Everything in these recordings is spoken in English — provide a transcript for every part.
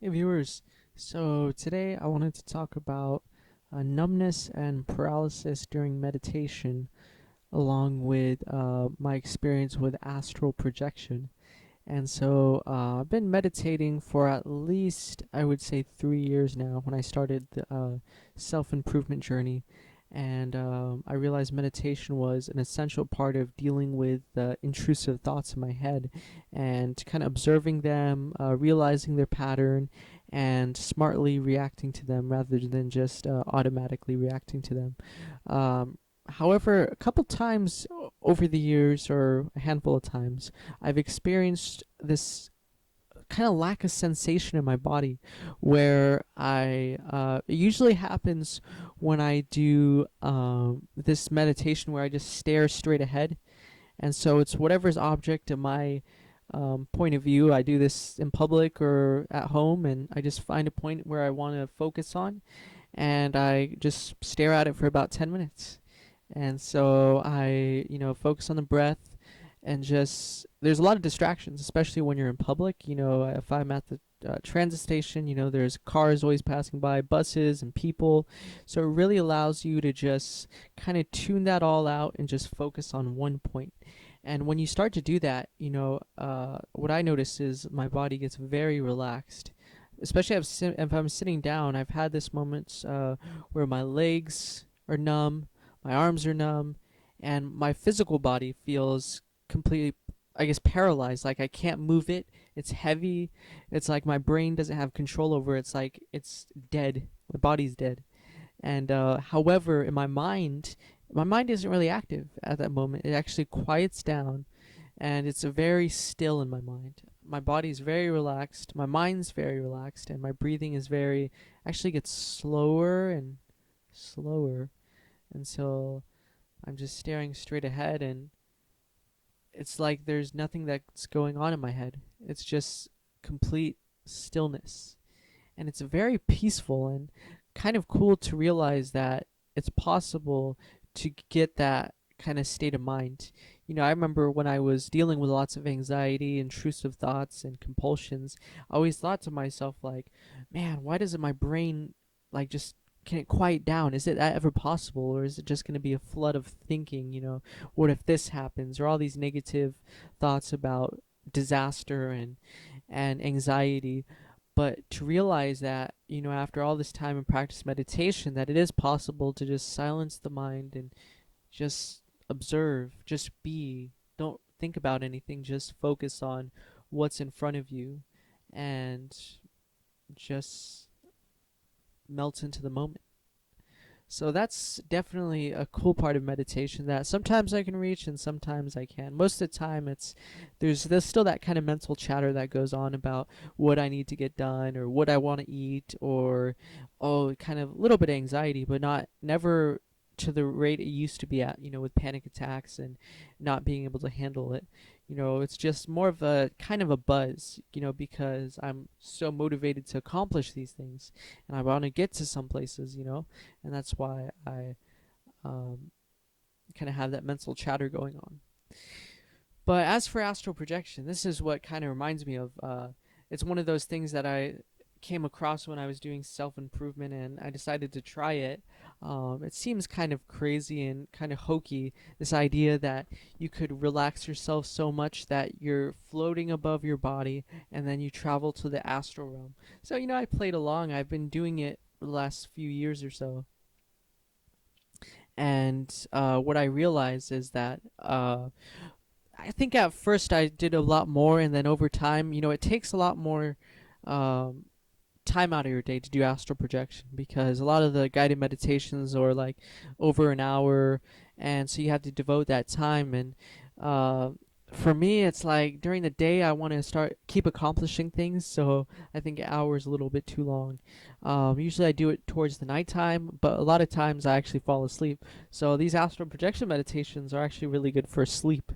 Hey viewers, so today I wanted to talk about numbness and paralysis during meditation, along with my experience with astral projection. And so I've been meditating for at least, I would say, 3 years now when I started the self improvement journey. And I realized meditation was an essential part of dealing with the intrusive thoughts in my head and kind of observing them, realizing their pattern, and smartly reacting to them rather than just automatically reacting to them. Um, However, a couple times over the years, or a handful of times, I've experienced this kind of lack of sensation in my body where it usually happens when I do this meditation where I just stare straight ahead. And so it's whatever's object in my point of view. I do this in public or at home, and I just find a point where I want to focus on, and I just stare at it for about 10 minutes. And so I, focus on the breath and just, there's a lot of distractions, especially when you're in public. If I'm at the transit station, there's cars always passing by, buses and people. So it really allows you to just kind of tune that all out and just focus on one point. And when you start to do that, what I notice is my body gets very relaxed. Especially if I'm sitting down, I've had this moments where my legs are numb, my arms are numb, and my physical body feels completely, I guess, paralyzed. Like I can't move it. It's heavy. It's like my brain doesn't have control over it. It's like it's dead. My body's dead. And however, in my mind isn't really active at that moment. It actually quiets down, and it's very still in my mind. My body's very relaxed. My mind's very relaxed, and my breathing is very actually gets slower and slower until I'm just staring straight ahead, and it's like there's nothing that's going on in my head. It's just complete stillness. And it's very peaceful and kind of cool to realize that it's possible to get that kind of state of mind. I remember when I was dealing with lots of anxiety, intrusive thoughts, and compulsions, I always thought to myself, like, man, why doesn't my brain, like, just can it quiet down? Is it that ever possible, or is it just going to be a flood of thinking? What if this happens, or all these negative thoughts about disaster and anxiety. But to realize that, after all this time and practice meditation, that it is possible to just silence the mind and just observe, just be. Don't think about anything, just focus on what's in front of you and just melt into the moment. So that's definitely a cool part of meditation that sometimes I can reach and sometimes I can't. Most of the time there's still that kind of mental chatter that goes on about what I need to get done or what I want to eat, or kind of a little bit of anxiety, but not never to the rate it used to be at, with panic attacks and not being able to handle it. It's just more of a kind of a buzz, because I'm so motivated to accomplish these things and I want to get to some places, and that's why I kind of have that mental chatter going on. But as for astral projection, this is what kind of reminds me of. It's one of those things that I came across when I was doing self improvement, and I decided to try it. It seems kind of crazy and kind of hokey, this idea that you could relax yourself so much that you're floating above your body and then you travel to the astral realm. So, I played along. I've been doing it the last few years or so. And what I realized is that I think at first I did a lot more, and then over time, it takes a lot more um, time out of your day to do astral projection, because a lot of the guided meditations are like over an hour, and so you have to devote that time. And uh, for me, it's like during the day I want to keep accomplishing things, so I think an hour is a little bit too long. Usually I do it towards the nighttime, but a lot of times I actually fall asleep. So these astral projection meditations are actually really good for sleep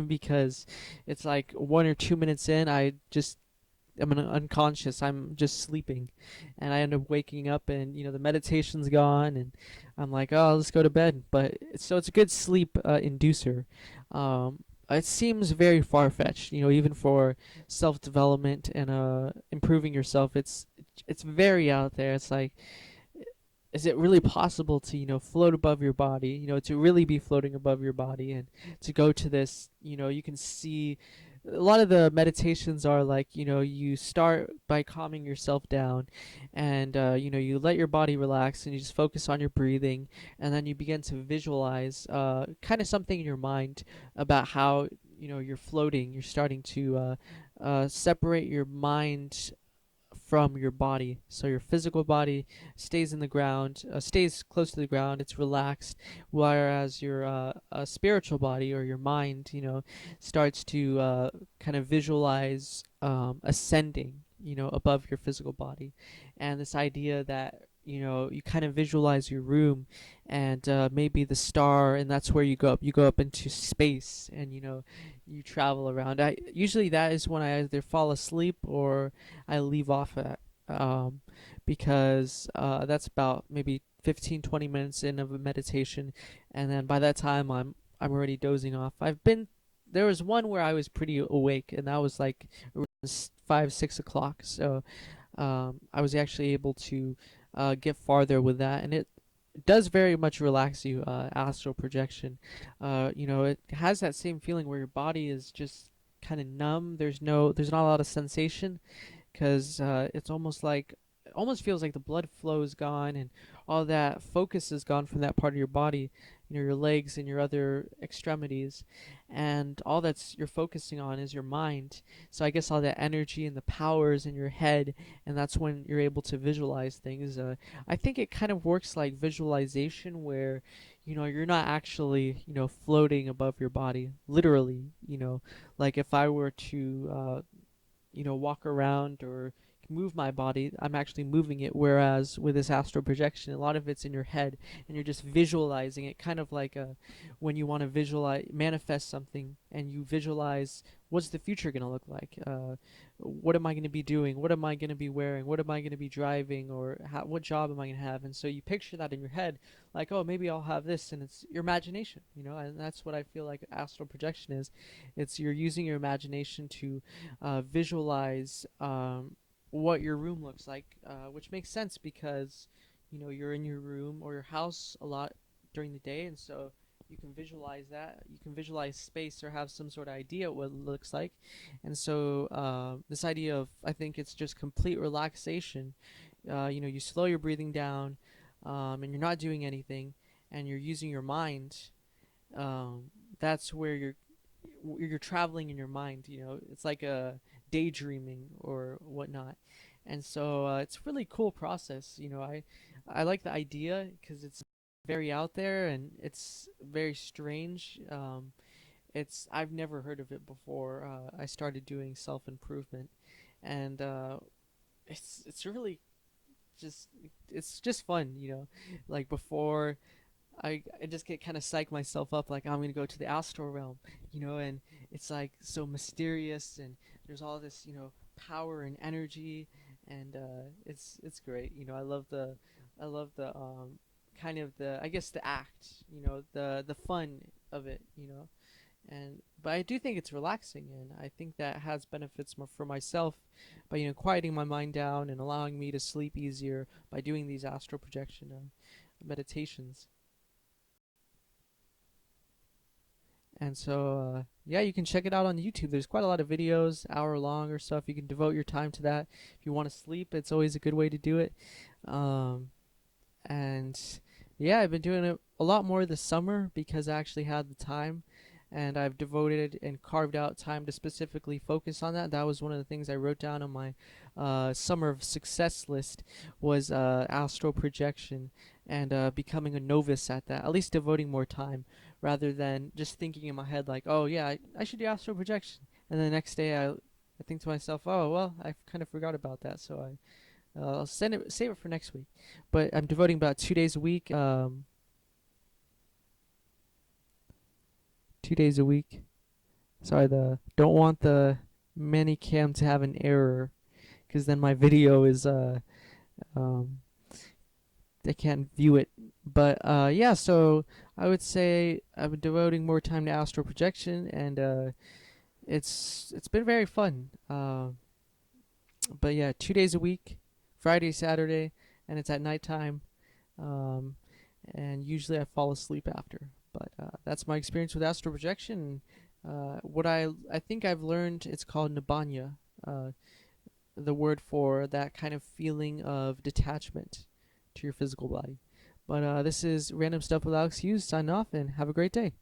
because it's like 1 or 2 minutes in, I'm unconscious. I'm just sleeping, and I end up waking up, and the meditation's gone, and I'm like, oh, let's go to bed. But it's a good sleep inducer. Um, it seems very far-fetched, even for self-development and improving yourself. It's very out there. It's like, is it really possible to float above your body, to really be floating above your body, and to go to this, you can see a lot of the meditations are like, you start by calming yourself down, and you let your body relax and you just focus on your breathing, and then you begin to visualize kind of something in your mind about how you're floating. You're starting to separate your mind from your body. So your physical body stays in the ground, stays close to the ground. It's relaxed, whereas your spiritual body, or your mind, starts to kind of visualize ascending, above your physical body. And this idea that you kind of visualize your room, and maybe the star, and that's where you go up. You go up into space, and you travel around. I usually, that is when I either fall asleep or I leave off at, um, because that's about maybe 15-20 minutes in of a meditation, and then by that time I'm already dozing off. There was one where I was pretty awake, and that was like around 5-6 o'clock. So I was actually able to get farther with that, and it does very much relax you. Astral projection, it has that same feeling where your body is just kind of numb. There's not a lot of sensation, because it's almost like, it almost feels like the blood flow is gone, and all that focus is gone from that part of your body, your legs and your other extremities, and all that's you're focusing on is your mind. So I guess all that energy and the powers in your head, and that's when you're able to visualize things. I think it kind of works like visualization, where you're not actually floating above your body literally. Like if I were to walk around or move my body, I'm actually moving it. Whereas with this astral projection, a lot of it's in your head, and you're just visualizing it, kind of like when you want to visualize, manifest something, and you visualize what's the future going to look like. What am I going to be doing? What am I going to be wearing? What am I going to be driving? Or what job am I going to have? And so you picture that in your head, like, oh, maybe I'll have this, and it's your imagination, and that's what I feel like astral projection is. It's you're using your imagination to visualize what your room looks like, which makes sense because you're in your room or your house a lot during the day, and so you can visualize that. You can visualize space or have some sort of idea what it looks like, and so this idea of, I think it's just complete relaxation. You slow your breathing down, and you're not doing anything, and you're using your mind. Um, that's where you're traveling in your mind. It's like a daydreaming or whatnot, and so it's a really cool process. I like the idea because it's very out there and it's very strange. It's I've never heard of it before. I started doing self improvement, and it's really just it's just fun. Like before, I just get kind of psych myself up, like I'm gonna go to the astral realm, and it's like so mysterious, and there's all this power and energy, and it's great. I love the kind of the, I guess, the act, the fun of it, and but I do think it's relaxing, and I think that has benefits more for myself by quieting my mind down and allowing me to sleep easier by doing these astral projection meditations. And so, yeah, you can check it out on YouTube. There's quite a lot of videos, hour long or stuff. You can devote your time to that. If you want to sleep, it's always a good way to do it. Um, and yeah, I've been doing it a lot more this summer because I actually had the time, and I've devoted and carved out time to specifically focus on that. That was one of the things I wrote down on my summer of success list, was astral projection, and becoming a novice at that. At least devoting more time rather than just thinking in my head like, oh yeah, I should do astral projection, and then the next day I think to myself, oh well, I kind of forgot about that, so I'll save it for next week. But I'm devoting about 2 days a week. 2 days a week. Sorry, the don't want the Manicam to have an error, because then my video is um they can't view it. But yeah, so I would say I'm devoting more time to astral projection, and it's been very fun. But yeah, 2 days a week, Friday, Saturday, and it's at nighttime. Um, and usually I fall asleep after. But that's my experience with astral projection. What I think I've learned, it's called Nibbana, uh, the word for that kind of feeling of detachment to your physical body. But this is Random Stuff with Alex Hughes. Sign off and have a great day.